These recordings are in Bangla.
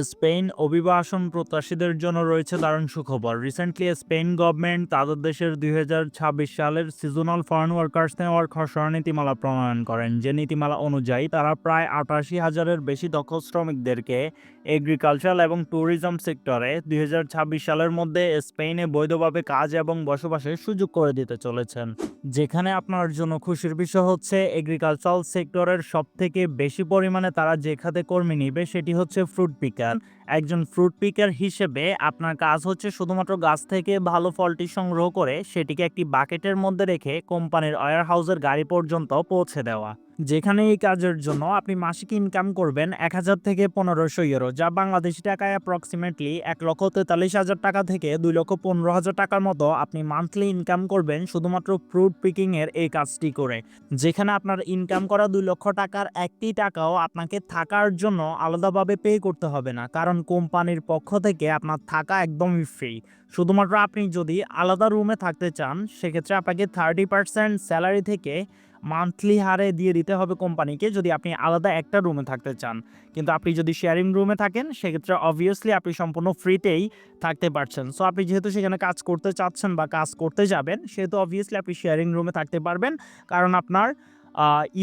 স্পেন অভিবাসন প্রত্যাশীদের জন্য রয়েছে দারুণ সুখবর। রিসেন্টলি স্পেন গভর্নমেন্ট তাদের দেশের ২০২৬ সালের সিজনাল ফরেন ওয়ার্কার্স নেওয়ার খসড়া নীতিমালা প্রণয়ন করেন। যে নীতিমালা অনুযায়ী তারা প্রায় ৮৮,০০০-এর বেশি দক্ষ শ্রমিকদেরকে এগ্রিকালচার এবং ট্যুরিজম সেক্টরে ২০২৬ সালের মধ্যে স্পেনে বৈধভাবে কাজ এবং বসবাসের সুযোগ করে দিতে চলেছেন। যেখানে আপনার জন্য খুশির বিষয় হচ্ছে এগ্রিকালচারাল সেক্টরের সবথেকে বেশি পরিমাণে তারা যে খাতে কর্মী নিবে সেটি হচ্ছে ফ্রুট পিকার। একজন ফ্রুট পিকার হিসেবে আপনার কাজ হচ্ছে শুধুমাত্র গাছ থেকে ভালো ফলটি সংগ্রহ করে সেটিকে একটি বাকেটের মধ্যে রেখে কোম্পানির ওয়্যার হাউসের গাড়ি পর্যন্ত পৌঁছে দেওয়া। যেখানে এই কাজের জন্য আপনি মাসিক ইনকাম করবেন ১,০০০ থেকে ১৫০০ ইউরো, যা বাংলাদেশি টাকায় অ্যাপ্রক্সিমেটলি ১,৪৩,০০০ টাকা থেকে ২,১৫,০০০ টাকার মতো আপনি মান্থলি ইনকাম করবেন শুধুমাত্র ফ্রুট পিকিংয়ের এই কাজটি করে। যেখানে আপনার ইনকাম করা ২ লক্ষ টাকার একটি টাকাও আপনাকে থাকার জন্য আলাদাভাবে পে করতে হবে না, কারণ কোম্পানির পক্ষ থেকে আপনার থাকা একদমই ফ্রি। শুধুমাত্র আপনি যদি আলাদা রুমে থাকতে চান সেক্ষেত্রে আপনাকে 30% স্যালারি থেকে মান্থলি হারে দিয়ে দিতে হবে কোম্পানিকে, যদি আপনি আলাদা একটা রুমে থাকতে চান। কিন্তু আপনি যদি শেয়ারিং রুমে থাকেন সেক্ষেত্রে অবভিয়াসলি আপনি সম্পূর্ণ ফ্রিতেই থাকতে পারছেন। সো আপনি যেহেতু সেখানে কাজ করতে চাচ্ছেন বা কাজ করতে যাবেন সেহেতু অবভিয়াসলি আপনি শেয়ারিং রুমে থাকতে পারবেন, কারণ আপনার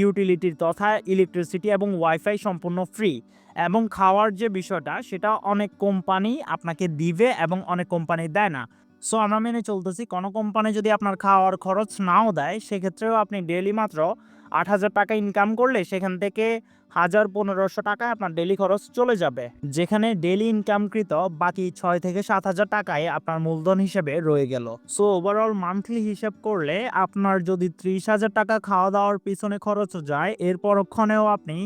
ইউটিলিটির তথা ইলেকট্রিসিটি এবং ওয়াইফাই সম্পূর্ণ ফ্রি। এবং খাওয়ার যে বিষয়টা সেটা অনেক কোম্পানি আপনাকে দিবে এবং অনেক কোম্পানি দেয় না। সো আমরা মেনে চলতেছি কোনো কোম্পানি যদি আপনার খাওয়ার খরচ নাও দেয় সেক্ষেত্রেও আপনি ডেইলি মাত্র ৮,০০০ টাকা ইনকাম করলে সেখান থেকে ১,০০০-১৫০০ টাকায় আপনার ডেইলি খরচ চলে যাবে। যেখানে ডেইলি ইনকামকৃত বাকি ৬ থেকে ৭,০০০ টাকায় আপনার মূলধন হিসেবে রয়ে গেল। সো ওভারঅল মান্থলি হিসাব করলে আপনার যদি ৩০,০০০ টাকা খাওয়া দাওয়ার পিছনে খরচও যায়, এর পরক্ষণেও আপনি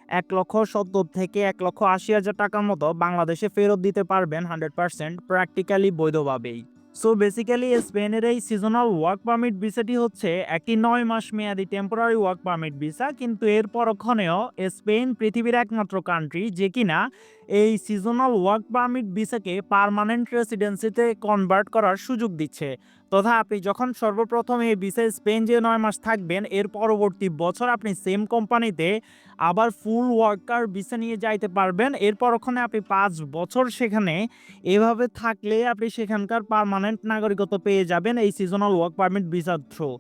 ১,৭০,০০০ থেকে ১,৮০,০০০ টাকার মতো বাংলাদেশে ফেরত দিতে পারবেন 100% প্র্যাকটিক্যালি বৈধভাবেই। সো বেসিক্যালি স্পেনের এই সিজনাল ওয়ার্ক পারমিট ভিসাটি হচ্ছে একটি ৯ মাস মেয়াদি টেম্পোরারি ওয়ার্ক পারমিট ভিসা, কিন্তু এর পরক্ষণেও স্পেন পৃথিবীর একমাত্র কান্ট্রি যে কিনা এই সিজনাল ওয়ার্ক পারমিট ভিসাকে পার্মানেন্ট রেসিডেন্সিতে কনভার্ট করার সুযোগ দিচ্ছে। তথা আপনি যখন সর্বপ্রথম এই ভিসায় স্পেন যে ৯ মাস থাকবেন এর পরবর্তী বছর আপনি সেম কোম্পানিতে আবার ফুল ওয়ার্কার ভিসা নিয়ে যাইতে পারবেন। এরপর ওখানে আপনি ৫ বছর সেখানে এভাবে থাকলে আপনি সেখানকার পার্মানেন্ট নাগরিকত্ব পেয়ে যাবেন এই সিজনাল ওয়ার্ক পারমিট ভিসার থ্রু।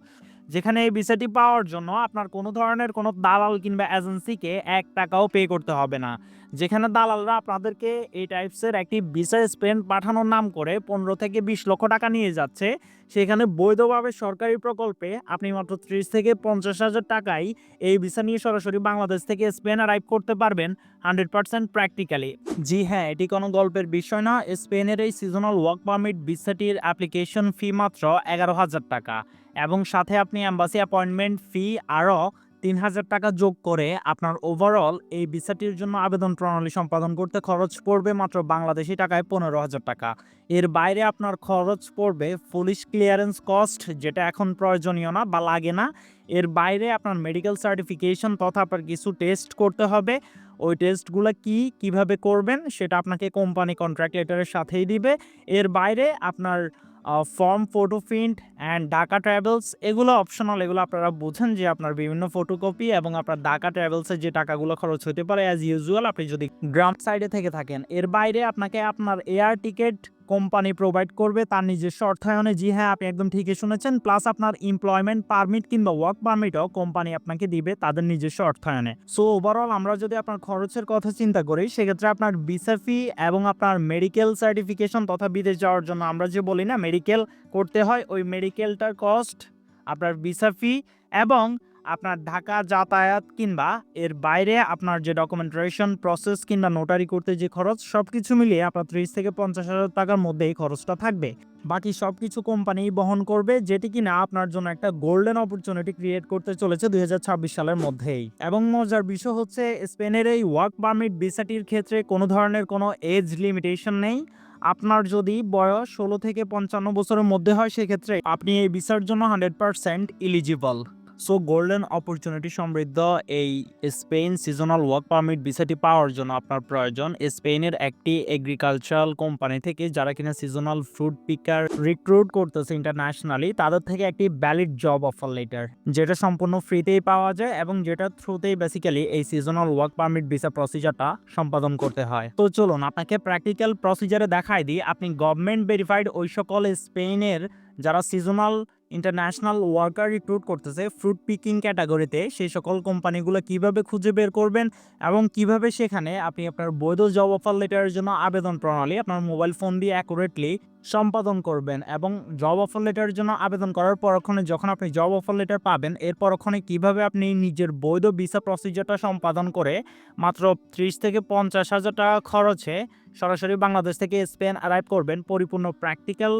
যেখানে এই ভিসাটি পাওয়ার জন্য আপনার কোনো ধরনের কোনো দালাল কিংবা এজেন্সিকে ১ টাকাও পে করতে হবে না। যেখানে দালালরা আপনাদেরকে এই টাইপসের একটি ভিসা স্পেন পাঠানোর নাম করে ১৫ থেকে ২০ লক্ষ টাকা নিয়ে যাচ্ছে, সেখানে বৈধভাবে সরকারি প্রকল্পে আপনি মাত্র ৩০ থেকে ৫০,০০০ টাকায় এই ভিসা নিয়ে সরাসরি বাংলাদেশ থেকে স্পেন অ্যারাইভ করতে পারবেন 100% প্র্যাকটিক্যালি। জি হ্যাঁ, এটি কোনো গল্পের বিষয় না। স্পেনের এই সিজনাল ওয়ার্ক পারমিট ভিসাটির অ্যাপ্লিকেশন ফি মাত্র ১১,০০০ টাকা এবং সাথে আপনি এম্বাসি অ্যাপয়েন্টমেন্ট ফি আরও ৩,০০০ টাকা যোগ করে আপনার ওভারঅল এই ভিসাটির জন্য আবেদন প্রণালী সম্পাদন করতে খরচ পড়বে মাত্র বাংলাদেশি টাকায় ১৫,০০০ টাকা। এর বাইরে আপনার খরচ পড়বে পুলিশ ক্লিয়ারেন্স কস্ট, যেটা এখন প্রয়োজনীয় না বা লাগে না। এর বাইরে আপনার মেডিকেল সার্টিফিকেশন তথা আপনার কিছু টেস্ট করতে হবে। ওই টেস্টগুলো কিভাবে করবেন সেটা আপনাকে কোম্পানি কন্ট্রাক্ট লেটারের সাথেই দিবে। এর বাইরে আপনার form, photo print and Dhaka travels এগুলো অপশনাল, এগুলো আপনারা বুঝেন যে আপনার বিভিন্ন ফটোকপি এবং আপনার ঢাকা ট্রাভেলসের যে টাকাগুলো খরচ হতে পারে অ্যাজ ইউজুয়াল আপনি যদি গ্রাম সাইডে থেকে থাকেন। এর বাইরে আপনাকে আপনার এয়ার টিকেট কোম্পানি প্রোভাইড করবে তার নিজস্ব অর্থায়নে। জি হ্যাঁ, আপনি একদম ঠিকই শুনেছেন। প্লাস আপনার এমপ্লয়মেন্ট পারমিট কিংবা ওয়ার্ক পারমিটও কোম্পানি আপনাকে দিবে তাদের নিজস্ব অর্থায়নে। সো ওভারঅল আমরা যদি আপনার খরচের কথা চিন্তা করি সেক্ষেত্রে আপনার ভিসা ফি এবং আপনার মেডিকেল সার্টিফিকেশন তথা বিদেশ যাওয়ার জন্য আমরা যে বলি না মেডিকেল করতে হয়, ওই মেডিকেলটার কস্ট, আপনার ভিসা ফি এবং আপনার ঢাকা যাতায়াত কিংবা এর বাইরে আপনার যে ডকুমেন্টেশন প্রসেস কিংবা নোটারি করতে যে খরচ, সবকিছু মিলিয়ে আপনার ৩০ থেকে ৫০,০০০ টাকার মধ্যে এই খরচটা থাকবে। বাকি সবকিছু কোম্পানি বহন করবে, যেটি কিনা আপনার জন্য একটা গোল্ডেন অপরচুনিটি ক্রিয়েট করতে চলেছে ২০২৬ সালের মধ্যেই। এবং মজার বিষয় হচ্ছে স্পেনের এই ওয়ার্ক পারমিট ভিসাটির ক্ষেত্রে কোনো ধরনের কোনো এজ লিমিটেশন নেই। আপনার যদি বয়স ১৬ থেকে ৫৫ বছরের মধ্যে হয় সেক্ষেত্রে আপনি এই ভিসার জন্য 100% এলিজিবল। সো গোল্ডেন অপরচুনিটি সমৃদ্ধ এই স্পেন সিজনাল ওয়ার্ক পারমিট ভিসাটি পাওয়ার জন্য আপনার প্রয়োজন স্পেনের একটি এগ্রিকালচারাল কোম্পানি থেকে যারা কিনা সিজনাল ফ্রুট পিকার রিক্রুট করতেছে ইন্টারন্যাশনালি, তাদের থেকে একটি ভ্যালিড জব অফার লেটার, যেটা সম্পূর্ণ ফ্রিতেই পাওয়া যায় এবং যেটার থ্রুতেই বেসিক্যালি এই সিজনাল ওয়ার্ক পারমিট ভিসা প্রসিজারটা সম্পাদন করতে হয়। তো চলুন আপনাকে প্র্যাকটিক্যাল প্রসিজারে দেখাই দিই, আপনি গভর্নমেন্ট ভেরিফাইড ওই সকল স্পেনের যারা সিজনাল ইন্টারন্যাশনাল ওয়ার্কার রিক্রুট করতেছে ফ্রুট পিকিং ক্যাটাগরিতে, সেই সকল কোম্পানিগুলো কিভাবে খুঁজে বের করবেন এবং কিভাবে সেখানে আপনি আপনার বৈধ জব অফার লেটারের জন্য আবেদন প্রণালী আপনার মোবাইল ফোন দিয়ে অ্যাকুরেটলি সম্পাদন করবেন এবং জব অফার লেটারের জন্য আবেদন করার পরক্ষণে যখন আপনি জব অফার লেটার পাবেন এর পরক্ষণে কিভাবে আপনি নিজের বৈধ ভিসা প্রসিজারটা সম্পাদন করে মাত্র 30 থেকে 50,000 টাকা খরচে সরাসরি বাংলাদেশ থেকে স্পেন অ্যারাইভ করবেন, পরিপূর্ণ practical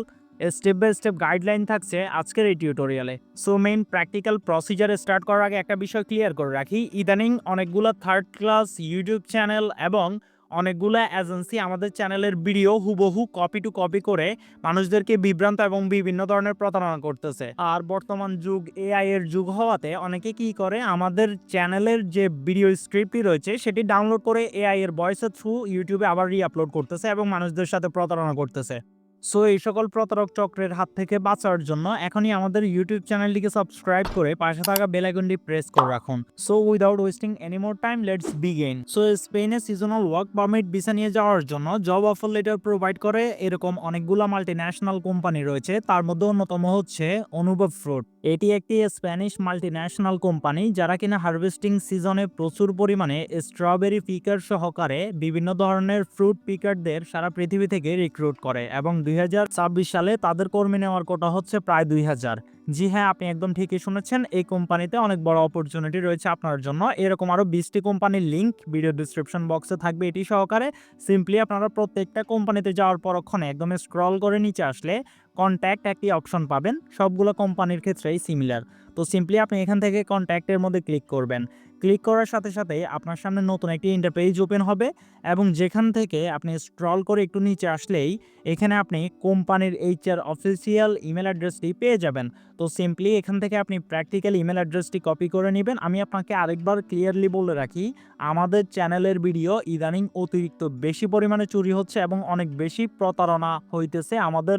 step by step guideline থাকছে আজকের এই টিউটোরিয়ালে। সো মেইন প্র্যাকটিক্যাল প্রসিজারে স্টার্ট করার আগে একটা বিষয় ক্লিয়ার করে রাখি, ইদানিং অনেকগুলো থার্ড ক্লাস ইউটিউব চ্যানেল এবং অনেকগুলো এজেন্সি আমাদের চ্যানেলের ভিডিও হুবহু কপি টু কপি করে মানুষদেরকে বিভ্রান্ত এবং বিভিন্ন ধরনের প্রতারণা করতেছে। আর বর্তমান যুগ এআই এর যুগ হওয়াতে অনেকে কি করে আমাদের চ্যানেলের যে ভিডিও স্ক্রিপ্টটি রয়েছে সেটি ডাউনলোড করে এআই এর ভয়েসের থ্রু ইউটিউবে আবার রিআপলোড করতেছে এবং মানুষদের সাথে প্রতারণা করতেছে। সো এই সকল প্রতারক চক্রের হাত থেকে বাঁচার জন্য এখনই আমাদের ইউটিউব চ্যানেলটিকে সাবস্ক্রাইব করে পাশে থাকা বেল আইকনটি প্রেস করে রাখুন। So without wasting any more time let's begin. So স্পেনে সিজনাল ওয়ার্ক পারমিট ভিসা নিয়ে যাওয়ার জন্য জব অফার লেটার প্রোভাইড করে এরকম অনেকগুলো মাল্টিন্যাশনাল কোম্পানি রয়েছে, তার মধ্যে অন্যতম হচ্ছে অনুভব ফ্রুট। এটি একটি স্প্যানিশ মাল্টিন্যাশনাল কোম্পানি যারা কিনা হারভেস্টিং সিজনে প্রচুর পরিমাণে স্ট্রবেরি পিকার সহকারে বিভিন্ন ধরনের ফ্রুট পিকারদের সারা পৃথিবী থেকে রিক্রুট করে এবং 2026 সালে তাদের কর্মী নেওয়ার কোটা হচ্ছে প্রায় 2000। জি হ্যাঁ, আপনি একদম ঠিকই শুনেছেন, এই কোম্পানিতে অনেক বড় অপরচুনিটি রয়েছে আপনার জন্য। এরকম আরও 20টি কোম্পানির লিঙ্ক ভিডিও ডিসক্রিপশন বক্সে থাকবে এটি সহকারে। সিম্পলি আপনারা প্রত্যেকটা কোম্পানিতে যাওয়ার পরক্ষণে একদম স্ক্রল করে নিচে আসলে কন্ট্যাক্ট একটি অপশন পাবেন, সবগুলো কোম্পানির ক্ষেত্রেই সিমিলার। তো সিম্পলি আপনি এখান থেকে কন্ট্যাক্টের মধ্যে ক্লিক করবেন। ক্লিক করার সাথে সাথে আপনার সামনে নতুন একটি ইন্টারপেজ ওপেন হবে এবং যেখান থেকে আপনি স্ক্রল করে একটু নিচে আসলেই এখানে আপনি কোম্পানির এইচআর অফিসিয়াল ইমেল অ্যাড্রেসটি পেয়ে যাবেন। তো সিম্পলি এখান থেকে আপনি প্র্যাকটিক্যাল ইমেল অ্যাড্রেসটি কপি করে নেবেন। আমি আপনাকে আরেকবার ক্লিয়ারলি বলে রাখি, আমাদের চ্যানেলের ভিডিও ইদানিং অতিরিক্ত বেশি পরিমাণে চুরি হচ্ছে এবং অনেক বেশি প্রতারণা হইতেছে। আমাদের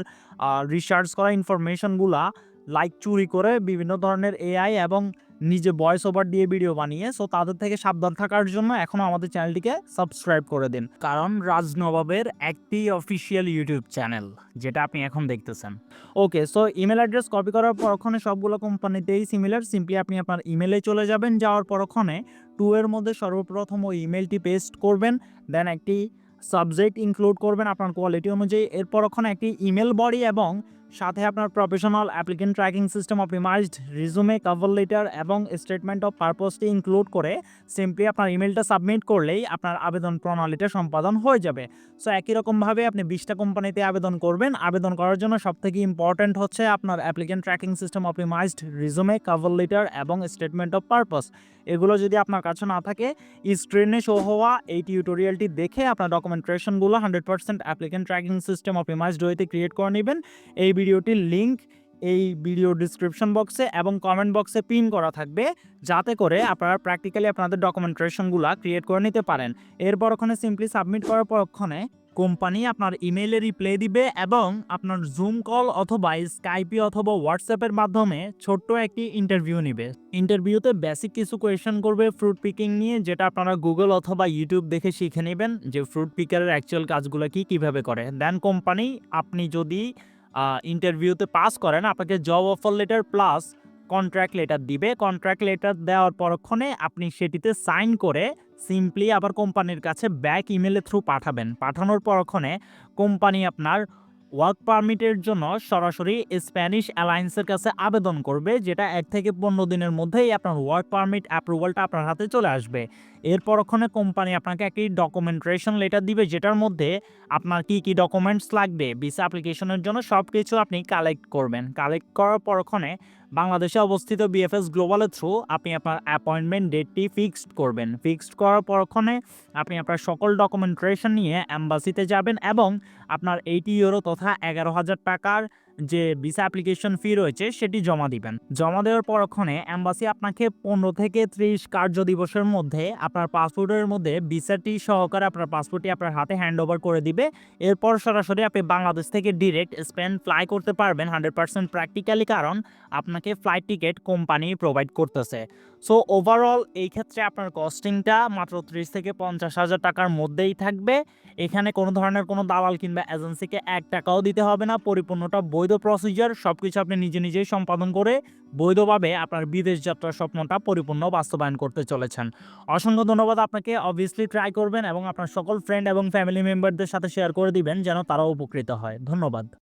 রিসার্চ করা ইনফরমেশনগুলা লাইক চুরি করে বিভিন্ন ধরনের এআই এবং নিজে ভয়েস ওভার দিয়ে ভিডিও বানিয়ে, সো তাদের থেকে সাবধান থাকার জন্য এখনো আমাদের চ্যানেলটিকে সাবস্ক্রাইব করে দিন, কারণ রাজ নবাবের একটি অফিসিয়াল ইউটিউব চ্যানেল যেটা আপনি এখন দেখতেছেন। ওকে, সো ইমেল অ্যাড্রেস কপি করার পরক্ষণে সবগুলো কোম্পানিতেই সিমিলার। সিম্পলি আপনি আপনার ইমেলে চলে যাবেন, যাওয়ার পরক্ষণে টু এর মধ্যে সর্বপ্রথম ওই ইমেলটি পেস্ট করবেন, দেন একটি সাবজেক্ট ইনক্লুড করবেন আপনার কোয়ালিটি অনুযায়ী। এরপর ওখানে একটি ইমেল বডি এবং সাথে আপনার professional applicant tracking system optimised রিজুমে, cover letter এবং স্টেটমেন্ট অফ পারপোজটি ইনক্লুড করে সিম্পলি আপনার ইমেলটা সাবমিট করলেই আপনার আবেদন প্রণালীটা সম্পাদন হয়ে যাবে। সো একই রকমভাবে আপনি 20টা কোম্পানিতে আবেদন করবেন। আবেদন করার জন্য সবথেকে ইম্পর্ট্যান্ট হচ্ছে আপনার applicant tracking system optimised রিজুমে, cover letter এবং স্টেটমেন্ট অফ পারপোজ। এগুলো যদি আপনার কাছে না থাকে, স্ক্রিনে শো হওয়া এই টিউটোরিয়ালটি দেখে আপনার ডকুমেন্টেশনগুলো 100% অ্যাপ্লিকেন্ট ট্র্যাকিং সিস্টেম অপটিমাইজড ওয়েতে ক্রিয়েট করে নেবেন। এই ভিডিওটির লিঙ্ক এই ভিডিও ডিসক্রিপশন বক্সে এবং কমেন্ট বক্সে পিন করা থাকবে, যাতে করে আপনারা প্র্যাকটিক্যালি আপনাদের ডকুমেন্টেশনগুলো ক্রিয়েট করে নিতে পারেন। এরপর ওখানে সিম্পলি সাবমিট করার পরক্ষণে কোম্পানি আপনার ইমেইলে রিপ্লাই দিবে এবং আপনার জুম কল অথবা স্কাইপি অথবা হোয়াটসঅ্যাপের মাধ্যমে ছোট্ট একটি ইন্টারভিউ নেবে। ইন্টারভিউতে বেসিক কিছু কোয়েশ্চেন করবে ফ্রুট পিকিং নিয়ে, যেটা আপনারা গুগল অথবা ইউটিউব দেখে শিখে নেবেন যে ফ্রুট পিকারের অ্যাকচুয়াল কাজগুলো কিভাবে করে। দেন কোম্পানি আপনি যদি ইন্টারভিউতে পাস করেন আপনাকে job offer letter plus contract letter দিবে। কন্ট্রাক্ট লেটার দেওয়ার পরক্ষণে আপনি সেটিতে সাইন করে সিম্পলি আবার কোম্পানির কাছে ব্যাক ইমেলের থ্রু পাঠাবেন। পাঠানোর পরক্ষণে কোম্পানি আপনার ওয়ার্ক পারমিটের জন্য সরাসরি স্প্যানিশ অ্যালায়েন্সের কাছে আবেদন করবে, যেটা 1 থেকে 15 দিনের মধ্যেই আপনার ওয়ার্ক পারমিট অ্যাপ্রুভালটা আপনার হাতে চলে আসবে। এরপর ওখানে কোম্পানি আপনাকে একটি ডকুমেন্টেশন লেটার দিবে, যেটার মধ্যে আপনার কি ডকুমেন্টস লাগবে ভিসা অ্যাপ্লিকেশনের জন্য সব কিছু আপনি কালেক্ট করবেন। কালেক্ট করার পর ওখানে বাংলাদেশে অবস্থিত বিএফএস গ্লোবালের থ্রু আপনি আপনার অ্যাপয়েন্টমেন্ট ডেটটি ফিক্সড করবেন। ফিক্সড করার পর ওখানে আপনি আপনার সকল ডকুমেন্টেশন নিয়ে অ্যাম্বাসিতে যাবেন এবং আপনার 80 ইউরো তথা 11,000 টাকার যে ভিসা অ্যাপ্লিকেশন ফি রয়েছে সেটি জমা দিবেন। জমা দেওয়ার পরক্ষণে এম্বাসি আপনাকে 15 থেকে 30 কার্য দিবসের মধ্যে আপনার পাসপোর্টের মধ্যে ভিসাটি সহকারে আপনার পাসপোর্টটি আপনার হাতে হ্যান্ড ওভার করে দিবে। এরপর সরাসরি আপনি বাংলাদেশ থেকে ডিরেক্ট স্পেন ফ্লাই করতে পারবেন 100% প্র্যাকটিক্যালি, কারণ আপনাকে ফ্লাইট টিকেট কোম্পানি প্রোভাইড করতেছে। সো ওভারঅল এই ক্ষেত্রে আপনার কস্টিংটা মাত্র 30 থেকে 50,000 টাকার মধ্যেই থাকবে। এখানে কোনো ধরনের কোনো দালাল কিংবা এজেন্সিকে 1 টাকাও দিতে হবে না। পরিপূর্ণটা বৈধ প্রসিজার। সবকিছু আপনি নিজেই সম্পাদন করে বৈধভাবে আপনার বিদেশ যাত্রার স্বপ্নটা পরিপূর্ণ বাস্তবায়ন করতে চলেছেন। অসংখ্য ধন্যবাদ আপনাকে। অবভিয়াসলি ট্রাই করবেন এবং আপনার সকল ফ্রেন্ড এবং ফ্যামিলি মেম্বারদের সাথে শেয়ার করে দিবেন যেন তারাও উপকৃত হয়। ধন্যবাদ।